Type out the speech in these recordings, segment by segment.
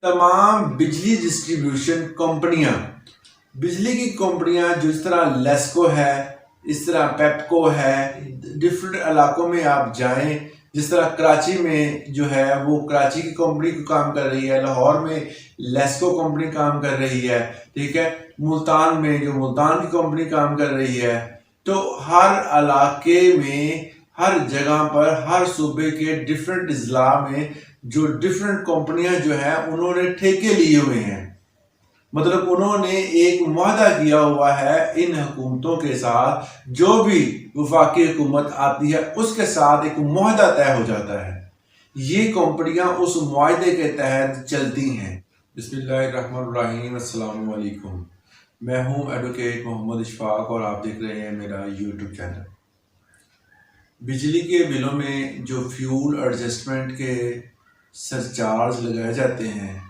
तमाम बिजली डिस्ट्रीब्यूशन कंपनियां, बिजली की कंपनियां जिस तरह लेस्को है, इस तरह पेपको है, डिफरेंट इलाकों में आप जाएं, जिस तरह कराची में जो है वो कराची की कंपनी को काम कर रही है, लाहौर में लेस्को कंपनी काम कर रही है, ठीक है, मुल्तान में जो मुल्तान की कंपनी काम कर रही है। तो हर इलाके में, हर जगह पर, हर सूबे के डिफरेंट अजला में जो डिफरेंट कंपनियां जो है उन्होंने ठेके लिए हुए हैं, मतलब उन्होंने एक मुआहदा किया हुआ है इन हुकूमतों के साथ। जो भी वफाकी हुकूमत आती है उसके साथ एक मुआहदा तय हो जाता है, ये कंपनियां उस मुआहदे के तहत चलती हैं। बिस्मिल्लाहिर्रहमानिर्रहीम, अस्सलाम वालेकुम। मैं हूं एडवोकेट मोहम्मद इशफाक और आप देख रहे हैं मेरा यूट्यूब चैनल। बिजली के बिलों में जो फ्यूल एडजस्टमेंट के सरचार्ज लगाए जाते हैं,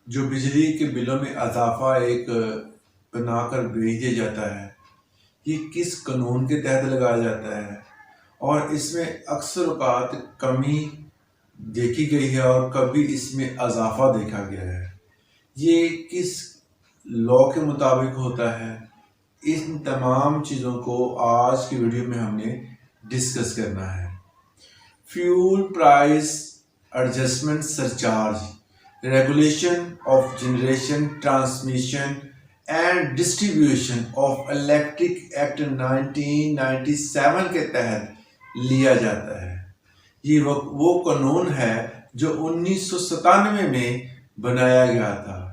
जो बिजली के बिलों में इजाफा एक बनाकर भेज दिया जाता है, ये किस कानून के तहत लगाया जाता है और इसमें अक्सर औक़ात कमी देखी गई है और कभी इसमें इजाफा देखा गया है, ये किस लॉ के मुताबिक होता है, इन तमाम चीज़ों को आज की वीडियो में हमने डिस्कस करना है। Fuel price adjustment surcharge, regulation of generation, transmission and distribution of electric act 1997 के तहत लिया जाता है। ये वो कानून है जो 1997 में बनाया गया था।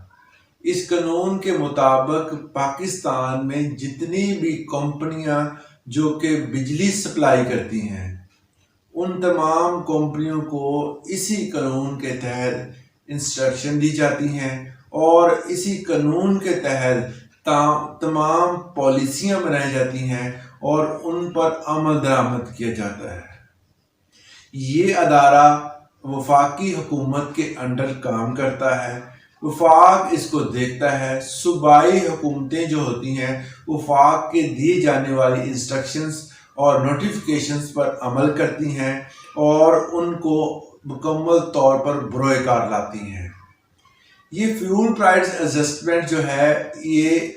इस कानून के मुताबिक पाकिस्तान में जितनी भी कंपनियां जो कि बिजली सप्लाई करती हैं, उन तमाम कंपनियों को इसी कानून के तहत इंस्ट्रक्शन दी जाती हैं और इसी कानून के तहत तमाम पॉलिसियां बनाई जाती हैं और उन पर अमल दरामद किया जाता है। ये अदारा वफाकी हुकूमत के अंडर काम करता है, वफाक इसको देखता है। सूबाई हुकूमतें जो होती हैं वफाक के दिए जाने वाली इंस्ट्रक्शंस और नोटिफिकेशंस पर अमल करती हैं और उनको मुकम्मल तौर पर बरोएकार लाती हैं। ये फ्यूल प्राइस एडजस्टमेंट जो है ये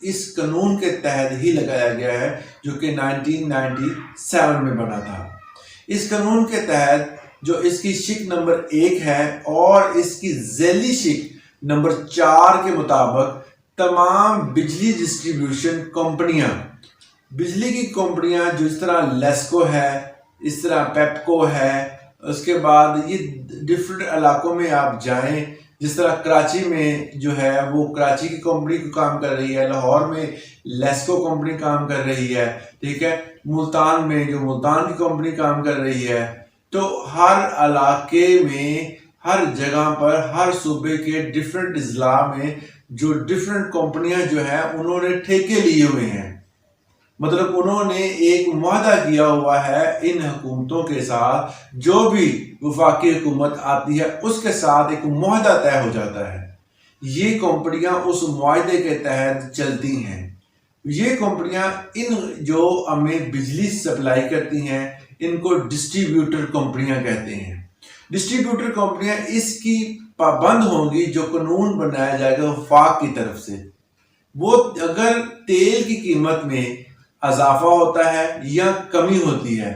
इस कानून के तहत ही लगाया गया है जो कि 1997 में बना था। इस कानून के तहत जो इसकी शिक नंबर 1 है और इसकी झैली शिक नंबर 4 के मुताबिक तमाम बिजली डिस्ट्रीब्यूशन कंपनियां, बिजली की कंपनियां जिस तरह लेस्को है, इस तरह पेपको है, उसके बाद ये डिफरेंट इलाकों में आप जाएं, जिस तरह कराची में जो है वो कराची की कंपनी को काम कर रही है, लाहौर में लेस्को कंपनी काम कर रही है, ठीक है, मुल्तान में जो मुल्तान की कंपनी काम कर रही है। तो हर इलाके में, हर जगह पर, हर सूबे के डिफरेंट अजला में जो डिफरेंट कंपनियां जो है उन्होंने ठेके लिए हुए हैं, मतलब उन्होंने एक मुआहदा किया हुआ है इन हुकूमतों के साथ। जो भी वफाकी हुकूमत आती है उसके साथ एक मुआहदा तय हो जाता है, ये कंपनियां उस मुआहदे के तहत चलती हैं। ये कंपनियां इन जो हमें बिजली सप्लाई करती हैं इनको डिस्ट्रीब्यूटर कंपनियां कहते हैं। डिस्ट्रीब्यूटर कंपनियां इसकी पाबंद होंगी जो कानून बनाया जाएगा वफाक की तरफ से। वो अगर तेल की कीमत में इजाफा होता है या कमी होती है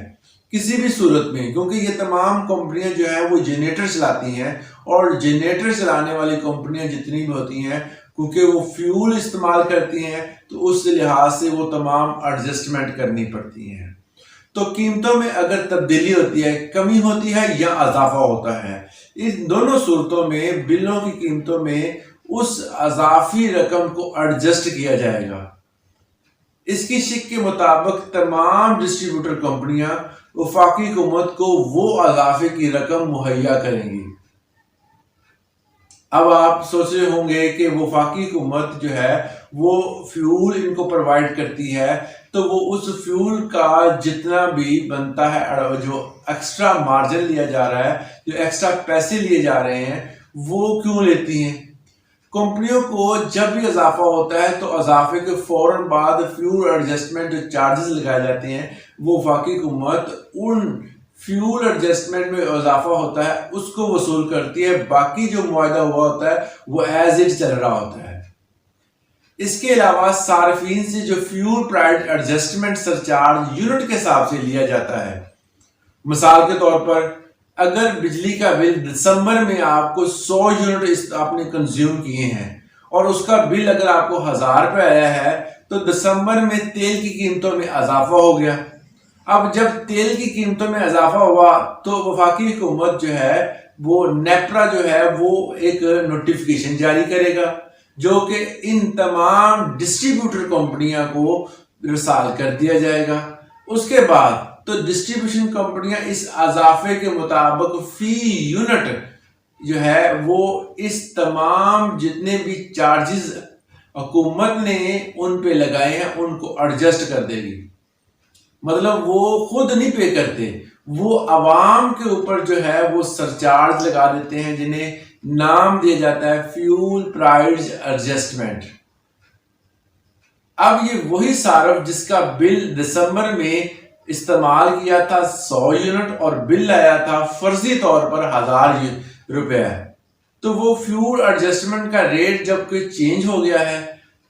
किसी भी सूरत में, क्योंकि ये तमाम कंपनियां जो है वो जनरेटर चलाती हैं और जनरेटर चलाने वाली कंपनियां जितनी भी होती हैं क्योंकि वो फ्यूल इस्तेमाल करती हैं तो उस लिहाज से वो तमाम एडजस्टमेंट करनी पड़ती हैं। तो कीमतों में अगर तब्दीली होती है, कमी होती है या इजाफा होता है, इन दोनों सूरतों में बिलों की कीमतों में उस अजाफी रकम को एडजस्ट किया जाएगा। इसकी शिक के मुताबिक तमाम डिस्ट्रीब्यूटर कंपनियां वफाकी हुकूमत को वो अजाफे की रकम मुहैया करेंगी। अब आप सोच रहे होंगे कि वफाकी हुकूमत जो है वो फ्यूल इनको प्रोवाइड करती है, तो वो उस फ्यूल का जितना भी बनता है, जो एक्स्ट्रा मार्जिन लिया जा रहा है, जो एक्स्ट्रा पैसे लिए जा रहे हैं, वो क्यों लेती हैं? कंपनियों को जब भी इजाफा होता है तो इजाफे के फौरन बाद फ्यूल एडजस्टमेंट जो चार्जेस लगाए जाते हैं वो वफाकी हुकूमत उन فیول ایڈجسٹمنٹ میں اضافہ ہوتا ہے اس کو وصول کرتی ہے، باقی جو معاہدہ ہوا ہوتا ہے وہ ایز اٹ چل رہا ہوتا ہے۔ اس کے علاوہ صارفین سے جو fuel price adjustment surcharge unit کے حساب سے لیا جاتا ہے، مثال کے طور پر اگر بجلی کا بل دسمبر میں آپ کو 100 یونٹ آپ نے کنزیوم کیے ہیں اور اس کا بل اگر آپ کو 1000 روپے آیا ہے تو دسمبر میں تیل کی قیمتوں میں اضافہ ہو گیا۔ اب جب تیل کی قیمتوں میں اضافہ ہوا تو وفاقی حکومت جو ہے وہ نیپرا جو ہے وہ ایک نوٹیفیکیشن جاری کرے گا جو کہ ان تمام ڈسٹریبیوٹر کمپنیاں کو رسال کر دیا جائے گا۔ اس کے بعد تو ڈسٹریبیوشن کمپنیاں اس اضافے کے مطابق فی یونٹ جو ہے وہ اس تمام جتنے بھی چارجز حکومت نے ان پہ لگائے ہیں ان کو ایڈجسٹ کر دے گی۔ مطلب وہ خود نہیں پے کرتے، وہ عوام کے اوپر جو ہے وہ سرچارج لگا دیتے ہیں جنہیں نام دیا جاتا ہے فیول پرائس ایڈجسٹمنٹ۔ اب یہ وہی صارف جس کا بل دسمبر میں استعمال کیا تھا 100 یونٹ اور بل آیا تھا فرضی طور پر 1000 روپے، تو وہ فیول ایڈجسٹمنٹ کا ریٹ جب کوئی چینج ہو گیا ہے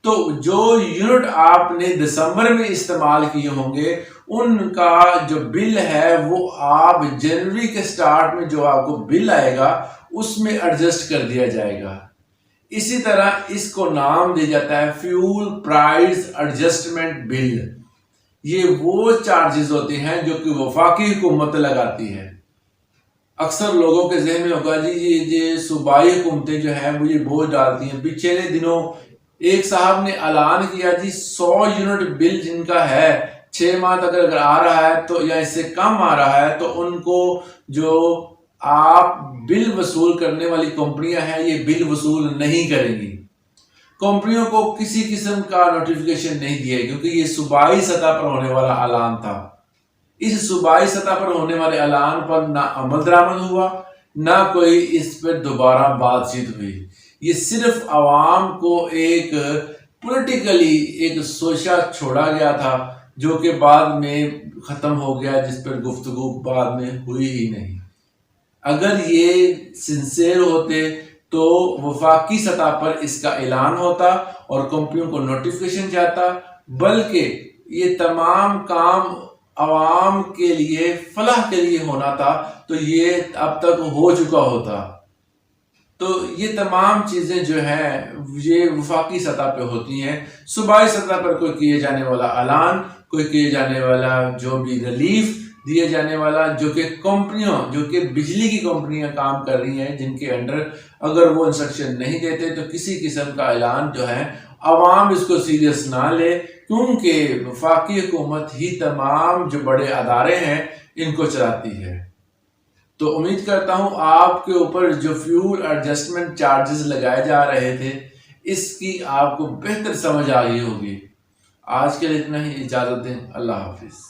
تو جو یونٹ آپ نے دسمبر میں استعمال کیے ہوں گے ان کا جو بل ہے وہ آپ جنوری کے سٹارٹ میں جو آپ کو بل آئے گا اس میں ایڈجسٹ کر دیا جائے گا۔ اسی طرح اس کو نام دیا جاتا ہے فیول پرائس ایڈجسٹمنٹ بل۔ یہ وہ چارجز ہوتے ہیں جو کہ وفاقی حکومت لگاتی ہے۔ اکثر لوگوں کے ذہن میں ہوگا جی یہ صوبائی حکومتیں جو ہیں وہ یہ بوجھ ڈالتی ہیں۔ پچھلے دنوں ایک صاحب نے اعلان کیا جی 100 یونٹ بل جن کا ہے 6 ماہ تک اگر آ رہا ہے تو یا اس سے کم آ رہا ہے تو ان کو جو آپ بل وصول کرنے والی کمپنیاں ہیں یہ بل وصول نہیں کریں گی۔ کمپنیوں کو کسی قسم کا نوٹیفیکیشن نہیں دیا کیونکہ یہ صوبائی سطح پر ہونے والا اعلان تھا۔ اس صوبائی سطح پر ہونے والے اعلان پر نہ عمل درآمد ہوا نہ کوئی اس پر دوبارہ بات چیت ہوئی۔ یہ صرف عوام کو ایک پولیٹیکلی ایک سوچا چھوڑا گیا تھا جو کہ بعد میں ختم ہو گیا، جس پر گفتگو بعد میں ہوئی ہی نہیں۔ اگر یہ سنسیئر ہوتے تو وفاقی سطح پر اس کا اعلان ہوتا اور کمپنیوں کو نوٹیفیکیشن جاتا، بلکہ یہ تمام کام عوام کے لیے فلاح کے لیے ہونا تھا تو یہ اب تک ہو چکا ہوتا۔ تو یہ تمام چیزیں جو ہیں یہ وفاقی سطح پہ ہوتی ہیں۔ صوبائی سطح پر کوئی کیے جانے والا اعلان، کوئی کیے جانے والا جو بھی ریلیف دیے جانے والا جو کہ کمپنیوں جو کہ بجلی کی کمپنیاں کام کر رہی ہیں جن کے انڈر اگر وہ انسٹرکشن نہیں دیتے تو کسی قسم کا اعلان جو ہے عوام اس کو سیریس نہ لے، کیونکہ وفاقی حکومت ہی تمام جو بڑے ادارے ہیں ان کو چلاتی ہے۔ تو امید کرتا ہوں آپ کے اوپر جو فیول ایڈجسٹمنٹ چارجز لگائے جا رہے تھے اس کی آپ کو بہتر سمجھ آ گئی ہوگی۔ آج کے لیے اتنا ہی، اجازت دیں، اللہ حافظ۔